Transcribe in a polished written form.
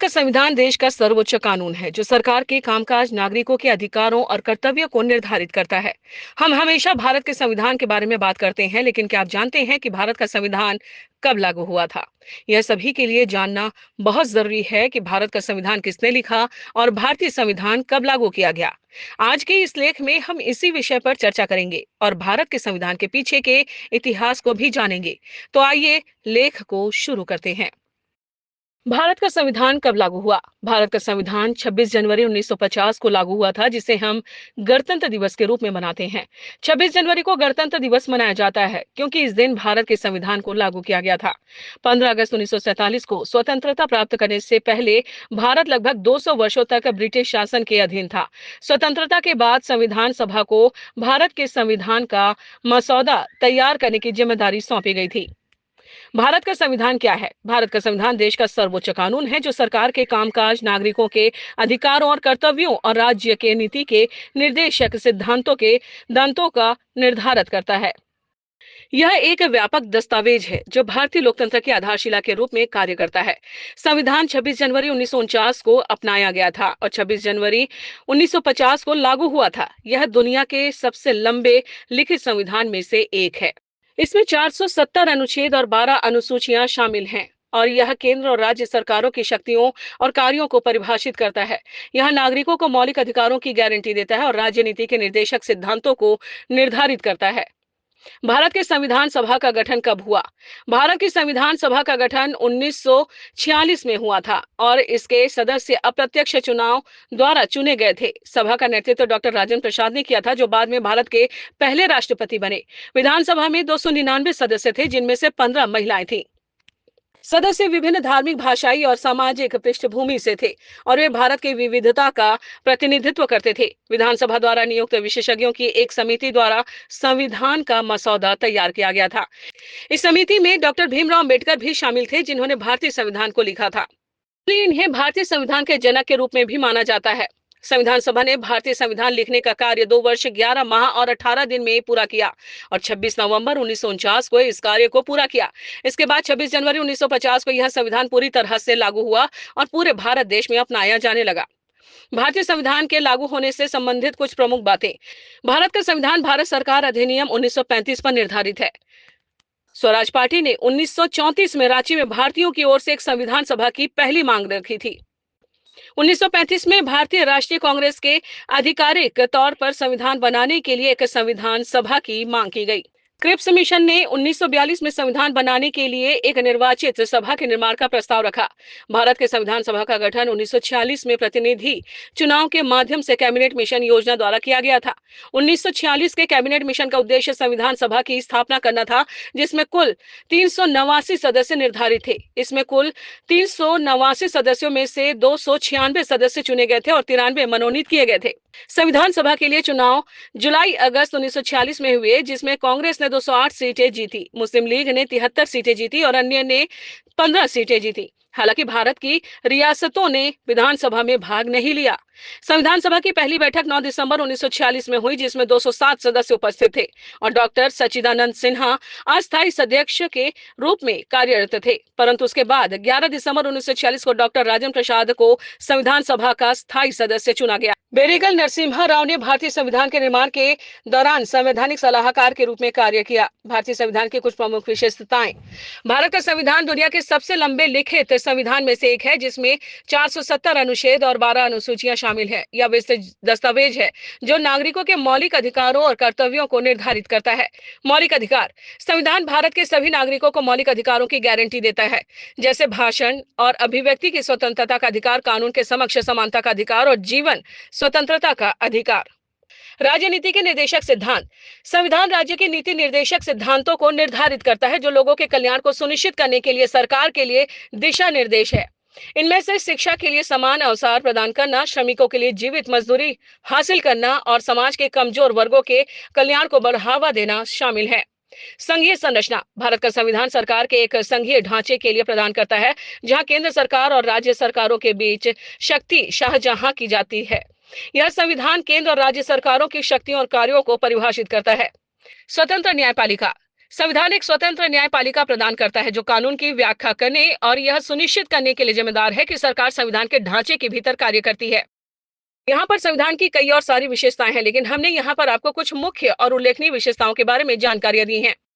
का संविधान देश का सर्वोच्च कानून है जो सरकार के कामकाज, नागरिकों के अधिकारों और कर्तव्यों को निर्धारित करता है। हम हमेशा भारत के संविधान के बारे में बात करते हैं, लेकिन क्या आप जानते हैं कि भारत का संविधान कब लागू हुआ था? यह सभी के लिए जानना बहुत जरूरी है कि भारत का संविधान किसने लिखा और भारतीय संविधान कब लागू किया गया। आज के इस लेख में हम इसी विषय पर चर्चा करेंगे और भारत के संविधान के पीछे के इतिहास को भी जानेंगे। तो आइए लेख को शुरू करते हैं। भारत का संविधान कब लागू हुआ? भारत का संविधान 26 जनवरी 1950 को लागू हुआ था, जिसे हम गणतंत्र दिवस के रूप में मनाते हैं। 26 जनवरी को गणतंत्र दिवस मनाया जाता है क्योंकि इस दिन भारत के संविधान को लागू किया गया था। 15 अगस्त 1947 को स्वतंत्रता प्राप्त करने से पहले भारत लगभग 200 वर्षों तक ब्रिटिश शासन के अधीन था। स्वतंत्रता के बाद संविधान सभा को भारत के संविधान का मसौदा तैयार करने की जिम्मेदारी सौंपी गई थी। भारत का संविधान क्या है? भारत का संविधान देश का सर्वोच्च कानून है जो सरकार के कामकाज, नागरिकों के अधिकारों और कर्तव्यों और राज्य के नीति के निर्देशक सिद्धांतों के दांतों का निर्धारित करता है। यह एक व्यापक दस्तावेज है जो भारतीय लोकतंत्र की आधारशिला के रूप में कार्य करता है। संविधान 26 जनवरी 1949 को अपनाया गया था और 26 जनवरी 1950 को लागू हुआ था। यह दुनिया के सबसे लंबे लिखित संविधान में से एक है। इसमें 470 अनुच्छेद और 12 अनुसूचियां शामिल हैं और यह केंद्र और राज्य सरकारों की शक्तियों और कार्यों को परिभाषित करता है। यह नागरिकों को मौलिक अधिकारों की गारंटी देता है और राज्य नीति के निर्देशक सिद्धांतों को निर्धारित करता है। भारत के संविधान सभा का गठन कब हुआ? भारत की संविधान सभा का गठन 1946 में हुआ था और इसके सदस्य अप्रत्यक्ष चुनाव द्वारा चुने गए थे। सभा का नेतृत्व डॉक्टर राजेंद्र प्रसाद ने किया था, जो बाद में भारत के पहले राष्ट्रपति बने। विधानसभा में 299 सदस्य थे, जिनमें से 15 महिलाएं थीं। सदस्य विभिन्न धार्मिक, भाषाई और सामाजिक पृष्ठभूमि से थे और वे भारत की विविधता का प्रतिनिधित्व करते थे। विधानसभा द्वारा नियुक्त विशेषज्ञों की एक समिति द्वारा संविधान का मसौदा तैयार किया गया था। इस समिति में डॉक्टर भीमराव अंबेडकर भी शामिल थे, जिन्होंने भारतीय संविधान को लिखा था। इसलिए इन्हें भारतीय संविधान के जनक के रूप में भी माना जाता है। संविधान सभा ने भारतीय संविधान लिखने का कार्य 2 वर्ष 11 माह और 18 दिन में पूरा किया और 26 नवंबर 1949 को इस कार्य को पूरा किया। इसके बाद 26 जनवरी 1950 को यह संविधान पूरी तरह से लागू हुआ और पूरे भारत देश में अपनाया जाने लगा। भारतीय संविधान के लागू होने से संबंधित कुछ प्रमुख बातें। भारत का संविधान भारत सरकार अधिनियम 1935 पर निर्धारित है। स्वराज पार्टी ने 1934 में रांची में भारतीयों की ओर से एक संविधान सभा की पहली मांग रखी थी। 1935 में भारतीय राष्ट्रीय कांग्रेस के आधिकारिक तौर पर संविधान बनाने के लिए एक संविधान सभा की मांग की गई। क्रिप्स मिशन ने 1942 में संविधान बनाने के लिए एक निर्वाचित सभा के निर्माण का प्रस्ताव रखा। भारत के संविधान सभा का गठन 1946 में प्रतिनिधि चुनाव के माध्यम से कैबिनेट मिशन योजना द्वारा किया गया था। 1946 के कैबिनेट मिशन का उद्देश्य संविधान सभा की स्थापना करना था, जिसमें कुल 389 सदस्य निर्धारित थे। इसमें कुल 389 सदस्यों में से 296 सदस्य चुने गए थे और 93 मनोनीत किए गए थे। संविधान सभा के लिए चुनाव जुलाई अगस्त 1946 में हुए, जिसमें कांग्रेस ने 208 सीटें जीती, मुस्लिम लीग ने 73 सीटें जीती और अन्य ने 15 सीटें जीती। हालांकि भारत की रियासतों ने विधानसभा में भाग नहीं लिया। संविधान सभा की पहली बैठक 9 दिसंबर 1946 में हुई, जिसमें 207 सदस्य उपस्थित थे और डॉक्टर सच्चिदानंद सिन्हा अस्थायी सदस्य के रूप में कार्यरत थे। परंतु उसके बाद 11 दिसंबर 1946 को डॉक्टर राजेंद्र प्रसाद को संविधान सभा का स्थायी सदस्य चुना गया। बेरीगल नरसिम्हा राव ने भारतीय संविधान के निर्माण के दौरान संवैधानिक सलाहकार के रूप में कार्य किया। भारतीय संविधान की कुछ प्रमुख विशेषताएं। भारत का संविधान दुनिया के सबसे लंबे लिखित संविधान में से एक है, जिसमें 470 अनुच्छेद और 12 अनुसूचियां शामिल है। यह विस्तृत दस्तावेज है जो नागरिकों के मौलिक अधिकारों और कर्तव्यों को निर्धारित करता है। मौलिक अधिकार। संविधान भारत के सभी नागरिकों को मौलिक अधिकारों की गारंटी देता है, जैसे भाषण और अभिव्यक्ति की स्वतंत्रता का अधिकार, कानून के समक्ष समानता का अधिकार और जीवन स्वतंत्रता का अधिकार। राज्य नीति के निर्देशक सिद्धांत। संविधान राज्य की नीति निर्देशक सिद्धांतों को निर्धारित करता है, जो लोगों के कल्याण को सुनिश्चित करने के लिए सरकार के लिए दिशा निर्देश है। इनमें से शिक्षा के लिए समान अवसर प्रदान करना, श्रमिकों के लिए जीवित मजदूरी हासिल करना और समाज के कमजोर वर्गों के कल्याण को बढ़ावा देना शामिल है। संघीय संरचना। भारत का संविधान सरकार के एक संघीय ढांचे के लिए प्रदान करता है, जहां केंद्र सरकार और राज्य सरकारों के बीच शक्ति शाहजहां की जाती है। यह संविधान केंद्र और राज्य सरकारों की शक्तियों और कार्यों को परिभाषित करता है। स्वतंत्र न्यायपालिका। संविधान एक स्वतंत्र न्यायपालिका प्रदान करता है जो कानून की व्याख्या करने और यह सुनिश्चित करने के लिए जिम्मेदार है कि सरकार संविधान के ढांचे के भीतर कार्य करती है। यहाँ पर संविधान की कई और सारी विशेषताएं हैं, लेकिन हमने यहाँ पर आपको कुछ मुख्य और उल्लेखनीय विशेषताओं के बारे में जानकारियां दी हैं।